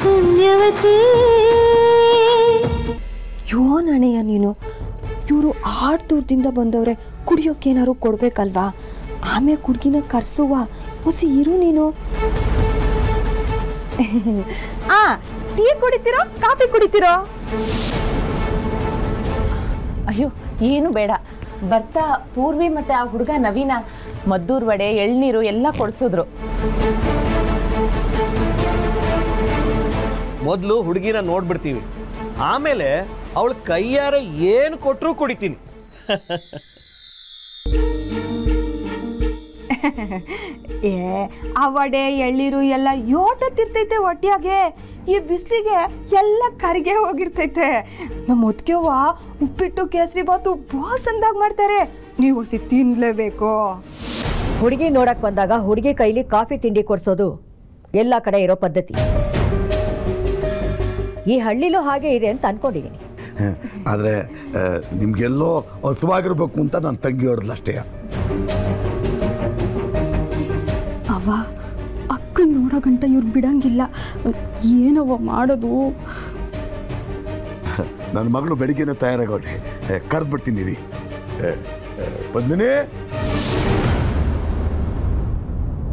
ಪುಣ್ಯವತಿ. ಯೋನಣೆಯ ನೀನು, ಇವರು ದೂರದಿಂದ ಬಂದವ್ರೆ, ಕುಡಿಯೋಕ್ಕೇನಾದ್ರು ಕೊಡ್ಬೇಕಲ್ವಾ? ಆಮೇಲೆ ಕುಡ್ಗಿನ ಕರ್ಸುವ ಹೊಸಿ ಇರು ನೀನು. ಟೀ ಕುಡಿತೀರೋ ಕಾಫಿ ಕುಡಿತೀರೋ? ಅಯ್ಯೋ ಏನು ಬೇಡ, ಬರ್ತಾ ಪೂರ್ವಿ ಮತ್ತೆ ಆ ಹುಡುಗ ನವೀನ ಮದ್ದೂರ್ ವಡೆ ಎಳ್ನೀರು ಎಲ್ಲ ಕೊಡಿಸಿದ್ರು. ಮೊದಲು ಹುಡುಗಿನ ನೋಡ್ಬಿಡ್ತೀವಿ, ಆಮೇಲೆ ಅವಳ ಕೈಯಾರ ಏನು ಕೊಟ್ಟರು ಕುಡಿತೀನಿ. ಆ ವಡೆ ಎಳ್ನೀರು ಎಲ್ಲ ಯೋಟತ್ತಿರ್ತೈತೆ ಹೊಟ್ಟೆಯಾಗೆ. ಈ ಬಿಸಿಲಿಗೆ ಎಲ್ಲ ಕರಿಗೆ ಹೋಗಿರ್ತೈತೆ. ನಮ್ಮ ಒತ್ಕೆವ್ವ ಉಪ್ಪಿಟ್ಟು ಕೇಸರಿ ಬಾತು ಬಾಸ್ ಅಂದಾಗ ಮಾಡ್ತಾರೆ, ನೀವು ಹೊಸಿ ತಿನ್ಲೇಬೇಕು. ಹುಡುಗಿ ನೋಡಕ್ ಬಂದಾಗ ಹುಡುಗಿ ಕೈಲಿ ಕಾಫಿ ತಿಂಡಿ ಕೊಡ್ಸೋದು ಎಲ್ಲ ಕಡೆ ಇರೋ ಪದ್ಧತಿ. ಈ ಹಳ್ಳಿಲೂ ಹಾಗೆ ಇದೆ ಅಂತ ಅನ್ಕೊಂಡಿದ್ದೀನಿ. ಆದರೆ ನಿಮ್ಗೆಲ್ಲೋ ಹಸುವಾಗಿರ್ಬೇಕು ಅಂತ ನನ್ನ ತಂಗಿ ಹೊಡೆದ್ಲ ಅಷ್ಟೇ. ಅವ್ವ ಅಕ್ಕನ ನೋಡೋ ಗಂಟ ಇವ್ರು ಬಿಡಂಗಿಲ್ಲ, ಏನವ್ವ ಮಾಡೋದು? ನನ್ನ ಮಗಳು ಬೆಳಿಗ್ಗೆನೇ ತಯಾರಾಗೋಳೆ, ಕರೆದ್ಬಿಡ್ತೀನಿ ರೀ. ಪದ್ಮಿನಿ,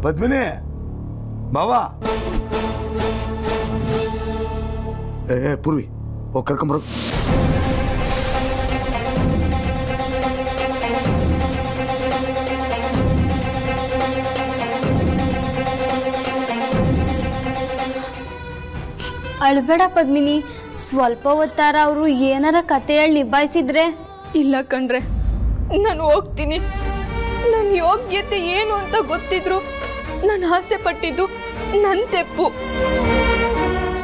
ಪದ್ಮಿನಿ ಬಾವಾ. ಪೂರ್ವಿ ಹೋಗಿ ಕರ್ಕೊಂಬರೋದು. ಅಳ್ಬೇಡ ಪದ್ಮಿನಿ, ಸ್ವಲ್ಪ ಹೊತ್ತಾರ ಅವರು ಏನಾರ ಕತೆ ಹೇಳಿ ನಿಭಾಯಿಸಿದ್ರೆ. ಇಲ್ಲ ಕಣ್ರೆ, ನಾನು ಹೋಗ್ತೀನಿ. ನನ್ನ ಯೋಗ್ಯತೆ ಏನು ಅಂತ ಗೊತ್ತಿದ್ರು ನಾನು ಆಸೆ ಪಟ್ಟಿದ್ದು ನನ್ನ ತೆಪ್ಪು.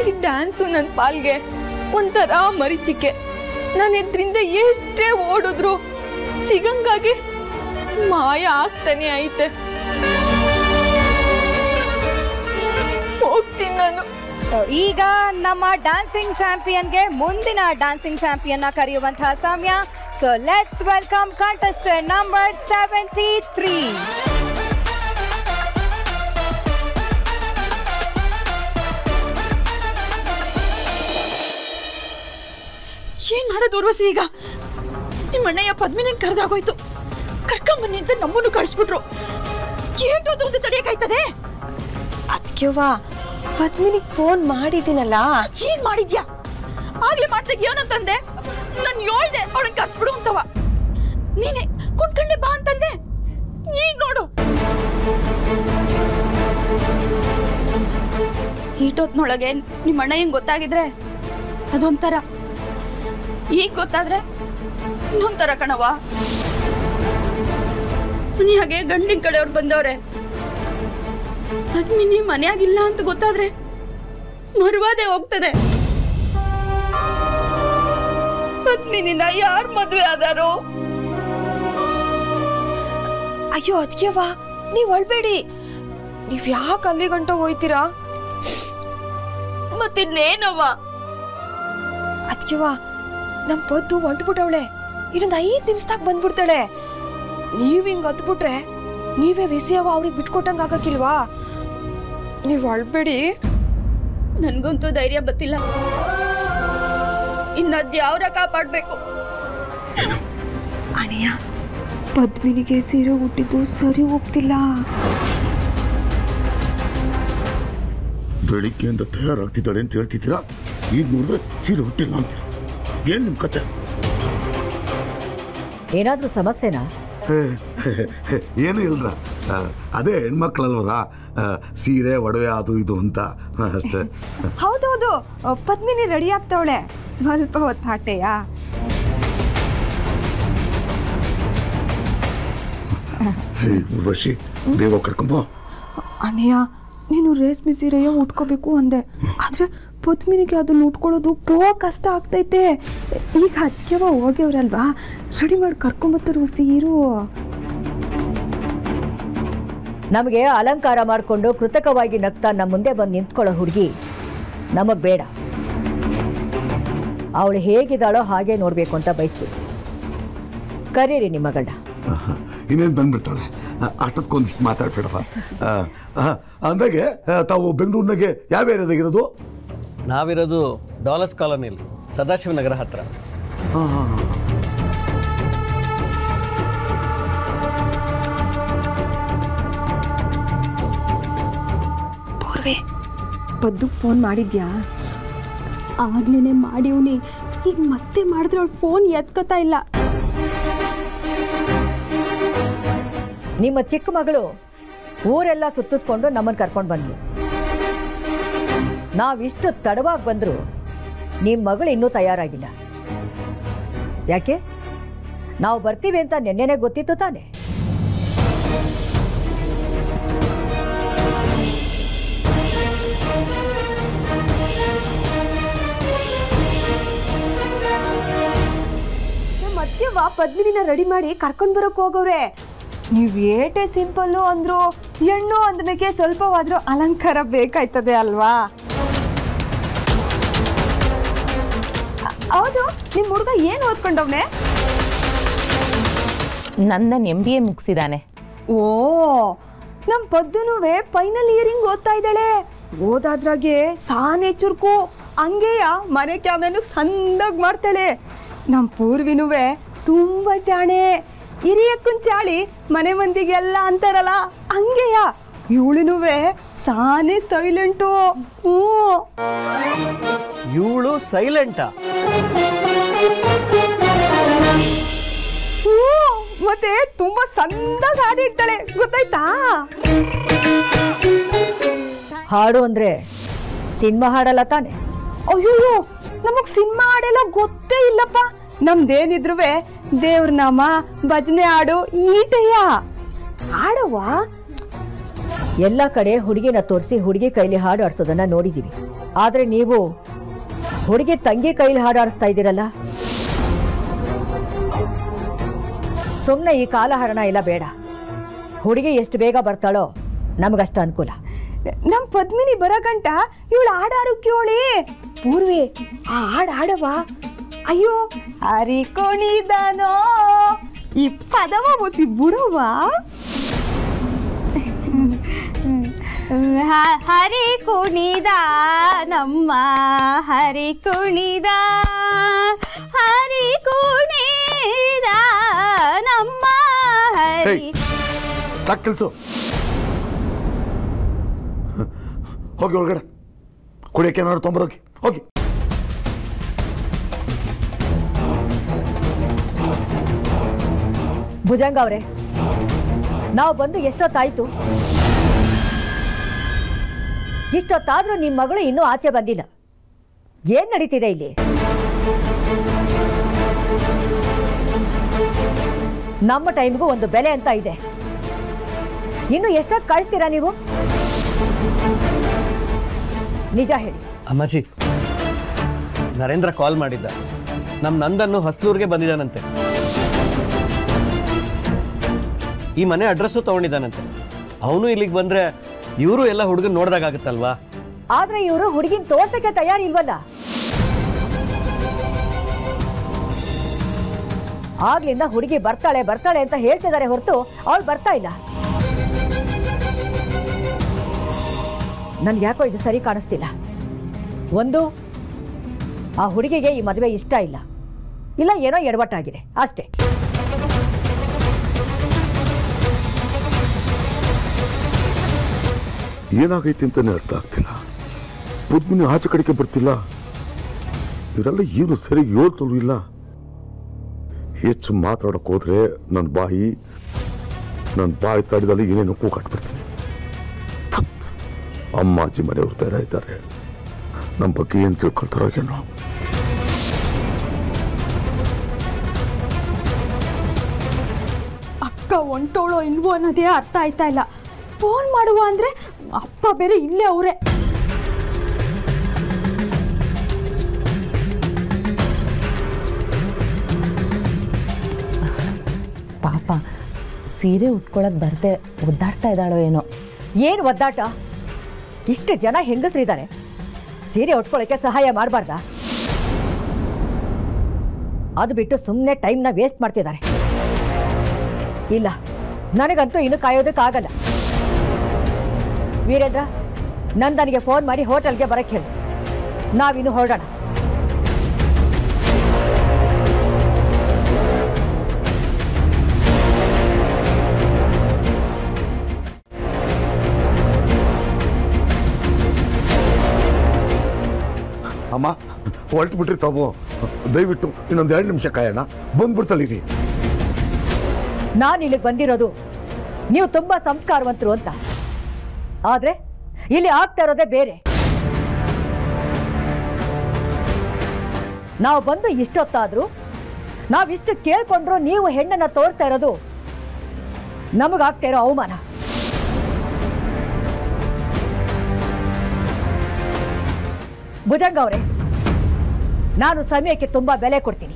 ಈ ಡ್ಯಾನ್ಸು ನನ್ನ ಪಾಲ್ಗೆ ಒಂಥರ ಮರಿಚಿಕೆ. ನಾನು ಎದ್ರಿಂದ ಎಷ್ಟೇ ಓಡಿದ್ರು ಸಿಗಂಗಾಗಿ ಮಾಯ ಆಗ್ತಾನೆ ಐತೆ. ಹೋಗ್ತೀನಿ ನಾನು. ಈಗ ನಮ್ಮ ಡ್ಯಾನ್ಸಿಂಗ್ ಚಾಂಪಿಯನ್ಗೆ ಮುಂದಿನ ಡ್ಯಾನ್ಸಿಂಗ್ ಚಾಂಪಿಯನ್ ಕರೆಯುವಂತಹ ಸಮಯ. So let's welcome contestant number 73. ಏನ್ ಮಾಡೋದು ಉರ್ವಶಿ? ಈಗ ನಿಮ್ಮ ಅಣ್ಣಯ್ಯ ಪದ್ಮಿನಿ ಕರೆದಾಗೋಯ್ತು, ಕರ್ಕೊಂಬನ್ನಿ ಅಂತ ನಮ್ಮನ್ನು ಕಳಿಸ್ಬಿಟ್ರು. ಏಟೋದು ಅಂತ ತಡೆಯಕ್ಕಾಯ್ತದೆ? ಅದಕ್ಕೆವ್ವ ಪದ್ಮಿನಿಗೆ ಫೋನ್ ಮಾಡಿದ್ದೀನಲ್ಲ. ಏನ್ ಮಾಡಿದ್ಯಾ? ಆಗ್ಲೇ ಮಾಡ್ದಾಗ ಏನಂತಂದೆ? ನಾನು ಹೇಳ್ದೆ ಅವಳನ್ನ ಕರ್ಸ್ಬಿಡು ಅಂತವ. ನೀನೆ ಕೊಂಡ್ಕಂಡೆ ಬಾ ಅಂತಂದೆ. ಈಗ ನೋಡು, ಈಟೊತ್ನೊಳಗೆ ನಿಮ್ಮ ಅಣ್ಣ ಹೆಂಗ್ ಗೊತ್ತಾಗಿದ್ರೆ ಅದೊಂಥರ, ಈಗ ಗೊತ್ತಾದ್ರೆ ಇನ್ನೊಂಥರ ಕಣವ. ಮನೆಯಾಗೆ ಗಂಡಿನ ಕಡೆಯವ್ರು ಬಂದವ್ರೆ. ಪದ್ಮಿನಿ ಮನೆಯಾಗಿಲ್ಲ ಅಂತ ಗೊತ್ತಾದ್ರೆ ಮರುವಾದೆ ಹೋಗ್ತದೆ. ಪದ್ಮಿನಿನ ಯಾರು ಮದ್ವೆ ಆದಾರೋ? ಅಯ್ಯೋ ಅದಕ್ಕೆವ್ವ ನೀವ್ ಅಳ್ಬೇಡಿ. ನೀವ್ ಯಾಕೆ ಅಲ್ಲಿ ಗಂಟ ಹೋಯ್ತೀರಾ? ಮತ್ತಿನ್ನೇನವ್ವ? ಅದಕ್ಕೆವ್ವ ನಮ್ ಪದ್ದು ಹೊಂಟ್ಬಿಟ್ಟವಳೆ, ಇನ್ನೊಂದು 5 ನಿಮಿಷದಾಗ ಬಂದ್ಬಿಡ್ತಾಳೆ. ನೀವ್ ಹಿಂಗ್ ಹತ್ಬಿಟ್ರೆ ನೀವೇ ವಿಸಿಯವ ಅವ್ರಿಗೆ ಬಿಟ್ಕೊಟ್ಟಂಗ ಆಗಕ್ಕಿಲ್ವಾ? ನೀವ್ ಅಳ್ಬೇಡಿ. ನನ್ಗಂತೂ ಧೈರ್ಯ ಬತ್ತಿಲ್ಲ. ಇನ್ನದ್ಯಾವ್ರ ಕಾಪಾಡ್ಬೇಕು? ಅಣ್ಣಯ್ಯ ಪದ್ಮಿನಿಗೆ ಸೀರೆ ಹುಟ್ಟಿದ್ದು ಸರಿ ಹೋಗ್ತಿಲ್ಲ. ಬೆಳಿಗ್ಗೆಯಿಂದ ತಯಾರಾಗ್ತಿದ್ದಾಳೆ ಅಂತ ಹೇಳ್ತಿದ್ದೀರಾ, ಈಗ ನೋಡಿದ್ರೆ ಸೀರೆ ಹುಟ್ಟಿಲ್ಲ ಅಂತೀರ. ಏನ್ ನಿಮ್ ಕತೆ? ಏನಾದ್ರೂ ಸಮಸ್ಯೆನಾ? ಏನು ಇಲ್ರ, ಅದೇ ಹೆಣ್ಮಕ್ಳಲ್ವರ, ಸೀರೆ ಒಡವೆ ಅದು ಇದು ಅಂತ ಅಷ್ಟೇ. ಹೌದೌದು, ಪದ್ಮಿನಿ ರೆಡಿ ಆಗ್ತಾವಳೆ, ಸ್ವಲ್ಪ ಹೊತ್ತಾಟೆಯ. ಉರ್ವಶಿ ಬೇಗ ಕರ್ಕೊಂಬ. ಅಣ್ಣಯ್ಯ ನೀನು ರೇಷ್ಮೆ ಸೀರೆಯ ಉಟ್ಕೋಬೇಕು ಅಂದೆ, ಆದ್ರೆ ಪದ್ಮಿನಿಗೆ ಅದನ್ನ ಉಟ್ಕೊಳ್ಳೋದು ಬಹು ಕಷ್ಟ ಆಗ್ತೈತೆ. ಈಗ ಅದಕ್ಕೆವ ಹೋಗ್ಯವ್ರಲ್ವಾ, ರೆಡಿ ಮಾಡಿ ಕರ್ಕೊಂಬತ್ತಾರೆ ಸೀರು. ನಮಗೆ ಅಲಂಕಾರ ಮಾಡಿಕೊಂಡು ಕೃತಕವಾಗಿ ನಗ್ತಾ ನಮ್ಮ ಮುಂದೆ ಬಂದು ನಿಂತ್ಕೊಳ್ಳೋ ಹುಡುಗಿ ನಮಗೆ ಬೇಡ. ಅವಳು ಹೇಗಿದ್ದಾಳೋ ಹಾಗೆ ನೋಡಬೇಕು ಅಂತ ಬಯಸ್ತೀವಿ. ಕರೀರಿ ನಿಮ್ಮ ಗಂಡ. ಇನ್ನೇನು ಬಂದ್ಬಿಡ್ತಾಳೆ, ಅಷ್ಟೊತ್ಕೊಂದಿಷ್ಟು ಮಾತಾಡ್ಬೇಡವ. ಅಂದಾಗೆ ತಾವು ಬೆಂಗಳೂರಿನಾಗೆ ಯಾವ ಏರಿಯಾದಾಗಿರೋದು? ನಾವಿರೋದು ಡಾಲರ್ಸ್ ಕಾಲೋನಿಯಲ್ಲಿ, ಸದಾಶಿವನಗರ ಹತ್ರ. ಹಾಂ ಹಾಂ ಹಾಂ. ಪೂರ್ವೆ, ಪದ್ದು ಫೋನ್ ಮಾಡಿದ್ಯಾ? ಆಗ್ಲೇ ಮಾಡಿವ್ನಿ. ಈಗ ಮತ್ತೆ ಮಾಡಿದ್ರೆ ಅವ್ಳು ಫೋನ್ ಎತ್ಕೋತಾ ಇಲ್ಲ. ನಿಮ್ಮ ಚಿಕ್ಕ ಮಗಳು ಊರೆಲ್ಲ ಸುತ್ತಿಸ್ಕೊಂಡು ನಮ್ಮನ್ನು ಕರ್ಕೊಂಡು ಬಂದ್ವಿ. ನಾವಿಷ್ಟು ತಡವಾಗಿ ಬಂದರೂ ನಿಮ್ಮ ಮಗಳು ಇನ್ನೂ ತಯಾರಾಗಿಲ್ಲ. ಯಾಕೆ? ನಾವು ಬರ್ತೀವಿ ಅಂತ ನೆನ್ನೆನೇ ಗೊತ್ತಿತ್ತು ತಾನೆ? ಮತ್ಯವ ಪದ್ಮಿನಿನ ರೆಡಿ ಮಾಡಿ ಕರ್ಕೊಂಡು ಬರೋಕೆ ಹೋಗವ್ರೆ. ನೀವು ಏಟೇ ಸಿಂಪಲ್ಲು ಅಂದ್ರು ಹೆಣ್ಣು ಅಂದಮೇಲೆ ಸ್ವಲ್ಪವಾದ್ರೂ ಅಲಂಕಾರ ಬೇಕಾಯ್ತದೆ ಅಲ್ವಾ? ಹೌದು, ನಿಮ್ಮ ಹುಡುಗ ಏನು ಓದ್ಕೊಂಡವ್ನೆ? ನಂದನ್ MBA ಮುಗಿಸಿದಾನೆ. ಓ, ನಮ್ಮ ಪದ್ದುನೂ ಫೈನಲ್ ಇಯರಿಂಗ್ ಓದ್ತಾ ಇದ್ದಾಳೆ. ಓದಾದ್ರಾಗೆ ಸಾನೆ ಚುರುಕು, ಹಂಗೆಯ ಮನೆ ಕ್ಯಾಮೇನು ಸಂದಾಗಿ ಮಾಡ್ತಾಳೆ. ನಮ್ಮ ಪೂರ್ವಿನೂ ತುಂಬ ಜಾಣೆ, ಹಿರಿಯಕ್ಕನ್ ಚಾಳಿ ಮನೆ ಮಂದಿಗೆಲ್ಲ ಅಂತಾರಲ್ಲ ಹಂಗೆಯ. ಇವಳಿನೂ ಸಾನೆ ಸೈಲೆಂಟು. ಇವಳು ಸೈಲೆಂಟಾ? ಮತ್ತೆ ತುಂಬಾ ಸಂದಾಗಿ ಹಾಡಿರ್ತಾಳೆ, ಗೊತ್ತಾಯ್ತಾ? ಹಾಡು ಅಂದ್ರೆ ಸಿನಿಮಾ ಹಾಡಲ್ಲ ತಾನೆ? ಅಯ್ಯೋ, ನಮಗ್ ಸಿನಿಮಾ ಹಾಡೆಲ್ಲ ಗೊತ್ತೇ ಇಲ್ಲಪ್ಪ. ನಮ್ದೇನಿದ್ರು ದೇವ್ರ ನಾಮ, ಭಜನೆ ಹಾಡು ಈಟಯ್ಯ. ಹಾಡವ್ವ? ಎಲ್ಲ ಕಡೆ ಹುಡುಗಿನ ತೋರಿಸಿ ಹುಡುಗಿ ಕೈಲಿ ಹಾಡು ಆಡಿಸೋದನ್ನ ನೋಡಿದೀವಿ. ಆದ್ರೆ ನೀವು ಹುಡುಗಿ ತಂಗಿ ಕೈಲಿ ಹಾಡು ಆಡಿಸ್ತಾ ಇದ್ದೀರಲ್ಲ. ಸುಮ್ಮನೆ ಈ ಕಾಲಹರಣ ಎಲ್ಲ ಬೇಡ. ಹುಡುಗಿ ಎಷ್ಟು ಬೇಗ ಬರ್ತಾಳೋ ನಮಗಷ್ಟು ಅನುಕೂಲ. ನಮ್ ಪದ್ಮಿನಿ ಬರೋ ಗಂಟ ಇವಳು ಹಾಡಾರು ಕೇಳಿ. ಪೂರ್ವಿ, ಆ ಹಾಡು ಹಾಡವ? ಅಯ್ಯೋ, ಹರಿ ಕುಣಿದನೋ ಈ ಪದವ ಮುಸಿ ಬಿಡುವ. ಹರಿ ಕುಣಿದ ನಮ್ಮ ಹರಿ ಕುಣಿದ, ಹರಿ ಕುಣಿದ ನಮ್ಮ ಹರಿ. ಸಾಕು ಕೆಲಸ, ಹೋಗಿ ಒಳಗಡೆ ಕುಡಿಯಕ್ಕೆ ಏನಾದ್ರು ತೊಂಬರೋಗಿ ಹೋಗಿ. ಭುಜಂಗ ಅವರೇ, ನಾವು ಬಂದು ಎಷ್ಟೊತ್ತಾಯ್ತು? ಇಷ್ಟೊತ್ತಾದ್ರೂ ನಿಮ್ಮ ಮಗಳು ಇನ್ನೂ ಆಚೆ ಬಂದಿಲ್ಲ. ಏನ್ ನಡೀತಿದೆ ಇಲ್ಲಿ? ನಮ್ಮ ಟೈಮ್ಗೂ ಒಂದು ಬೆಲೆ ಅಂತ ಇದೆ. ಇನ್ನು ಎಷ್ಟೊತ್ತು ಕಾಯಿಸ್ತೀರಾ ನೀವು? ನಿಜ ಹೇಳಿ. ಅಮ್ಮಾಜಿ, ನರೇಂದ್ರ ಕಾಲ್ ಮಾಡಿದ್ದ. ನಮ್ಮ ನಂದನ್ನು ಹೊಸಲೂರಿಗೆ ಬಂದಿದ್ದಾನಂತೆ. ಈ ಮನೆ ಅಡ್ರೆಸ್ಸು ತಗೊಂಡಿದ್ದಾನಂತೆ. ಅವನು ಇಲ್ಲಿಗೆ ಬಂದ್ರೆ ಇವರು ಎಲ್ಲ ಹುಡುಗನ್ ನೋಡ್ದಾಗತ್ತಲ್ವಾ? ಆದ್ರೆ ಇವರು ಹುಡುಗಿನ ತೋರ್ಸಕ್ಕೆ ತಯಾರಿಲ್ವಲ್ಲ. ಆಗ್ಲಿಂದ ಹುಡುಗಿ ಬರ್ತಾಳೆ ಬರ್ತಾಳೆ ಅಂತ ಹೇಳ್ತಿದ್ದಾರೆ ಹೊರತು ಅವಳು ಬರ್ತಾ ಇಲ್ಲ. ನನ್ಗೆ ಯಾಕೋ ಇದು ಸರಿ ಕಾಣಿಸ್ತಿಲ್ಲ. ಒಂದು, ಆ ಹುಡುಗಿಗೆ ಈ ಮದುವೆ ಇಷ್ಟ ಇಲ್ಲ, ಇಲ್ಲ ಏನೋ ಎಡವಟ್ಟಾಗಿದೆ ಅಷ್ಟೇ. ಏನಾಗೈತಿ ಅಂತಾನೆ ಅರ್ಥ ಆಗ್ತಿಲ್ಲ. ಪದ್ಮಿನಿ ಆಚೆ ಕಡೆಗೆ ಬರ್ತಿಲ್ಲ. ಇವರೆಲ್ಲ ಏನು ಸರಿ ಹೇಳ್ತಲೂ ಇಲ್ಲ. ಹೆಚ್ಚು ಮಾತಾಡೋಕೆ ಹೋದ್ರೆ ನನ್ನ ಬಾಯಿ ತಾಡಿದಲ್ಲಿ ಏನೇನೋ ಕೂಗಾಟ್ಬಿಡ್ತೀನಿ. ಅಮ್ಮಾಜಿ ಮನೆಯವ್ರು ಬೇರೆ ಇದ್ದಾರೆ. ನಮ್ಮ ಬಗ್ಗೆ ಏನು ತಿಳ್ಕೊಳ್ತಾರೋ ಏನೋ. ಅಕ್ಕ ಹೊಂಟೋಳೋ ಇಲ್ವೋ ಅನ್ನೋದೇ ಅರ್ಥ ಆಯ್ತಾ ಇಲ್ಲ. ಫೋನ್ ಮಾಡುವ ಅಂದ್ರೆ ಅಪ್ಪ ಬೇರೆ ಇಲ್ಲೇ ಅವರೇ. ಪಾಪ ಸೀರೆ ಉಟ್ಕೊಳಕ್ ಬರ್ದೆ ಒದ್ದಾಡ್ತಾ ಇದ್ದಾಳೋ ಏನೋ. ಏನು ಒದ್ದಾಟ? ಇಷ್ಟು ಜನ ಹೆಂಗಸರಿದ್ದಾರೆ, ಸೀರೆ ಉಟ್ಕೊಳ್ಳೋಕೆ ಸಹಾಯ ಮಾಡಬಾರ್ದ? ಅದು ಬಿಟ್ಟು ಸುಮ್ಮನೆ ಟೈಮ್ನ ವೇಸ್ಟ್ ಮಾಡ್ತಿದ್ದಾರೆ. ಇಲ್ಲ, ನನಗಂತೂ ಇನ್ನು ಕಾಯೋದಕ್ಕಾಗಲ್ಲ. ವೀರೇಂದ್ರ, ನಂದನಿಗೆ ಫೋನ್ ಮಾಡಿ ಹೋಟೆಲ್ಗೆ ಬರಕ್ಕೆ ಹೇಳು. ನಾವಿನ್ನು ಹೊರಡೋಣ. ಅಮ್ಮ ಹೊರಟು ಬಿಟ್ರಿ ತಾವು. ದಯವಿಟ್ಟು ಇನ್ನೊಂದು 2 ನಿಮಿಷ ಕಾಯೋಣ, ಬಂದ್ಬಿಡ್ತಲ್ಲಿರಿ. ನಾನು ಇಲ್ಲಿಗೆ ಬಂದಿರೋದು ನೀವು ತುಂಬಾ ಸಂಸ್ಕಾರವಂತರು ಅಂತ, ಆದ್ರೆ ಇಲ್ಲಿ ಆಗ್ತಾ ಇರೋದೇ ಬೇರೆ. ನಾವು ಬಂದು ಇಷ್ಟೊತ್ತಾದ್ರೂ ನಾವಿಷ್ಟು ಕೇಳ್ಕೊಂಡ್ರು ನೀವು ಹೆಣ್ಣನ್ನ ತೋರಿಸ್ತಾ ಇರೋದು ನಮಗಾಗ್ತಾ ಇರೋ ಅವಮಾನ. ಭುಜಂಗ ಅವರೇ, ನಾನು ಸಮಯಕ್ಕೆ ತುಂಬಾ ಬೆಲೆ ಕೊಡ್ತೀನಿ,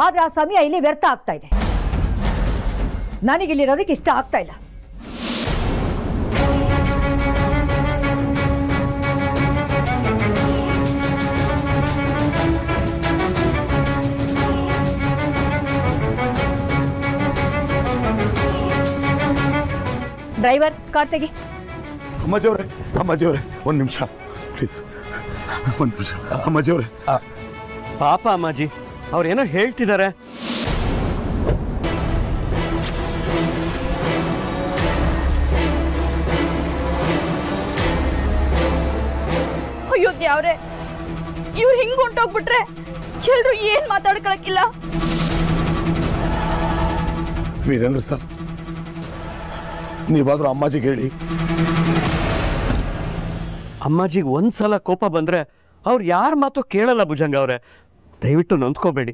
ಆದ್ರೆ ಆ ಸಮಯ ಇಲ್ಲಿ ವ್ಯರ್ಥ ಆಗ್ತಾ ಇದೆ. ನನಗಿಲ್ಲಿರೋದಕ್ಕೆ ಇಷ್ಟ ಆಗ್ತಾ ಇಲ್ಲ. ಡ್ರೈವರ್, ಕಾರ್ ತೆಗಿ. ಅಮ್ಮಾಜಿಯವರೇ 1 ನಿಮಿಷ ಪ್ಲೀಸ್. 1 ನಿಮಿಷ ಅಮ್ಮಾಜಿಯವರೇ. ಪಾಪ ಅಮ್ಮಾಜಿ, ಅವ್ರೇನೋ ಹೇಳ್ತಿದ್ದಾರೆ. ಅಯ್ಯೋ ದೇವ್ರೆ, ಇವ್ರು ಹಿಂಗ್ ಹೊಂಟೋಗ್ಬಿಟ್ರೆ ಎಲ್ರು ಏನ್ ಮಾತಾಡ್ಕೊಳಕ್ಕಿಲ್ಲ. ವೀರೇಂದ್ರ ಸರ್, ನೀವಾದ್ರೂ ಅಮ್ಮಾಜಿಗೆ ಹೇಳಿ. ಅಮ್ಮಾಜಿಗೆ ಒಂದ್ಸಲ ಕೋಪ ಬಂದ್ರೆ ಅವ್ರು ಯಾರ ಮಾತು ಕೇಳಲ್ಲ ಭುಜಂಗ ಅವರೇ, ದಯವಿಟ್ಟು ನೊಂದ್ಕೋಬೇಡಿ.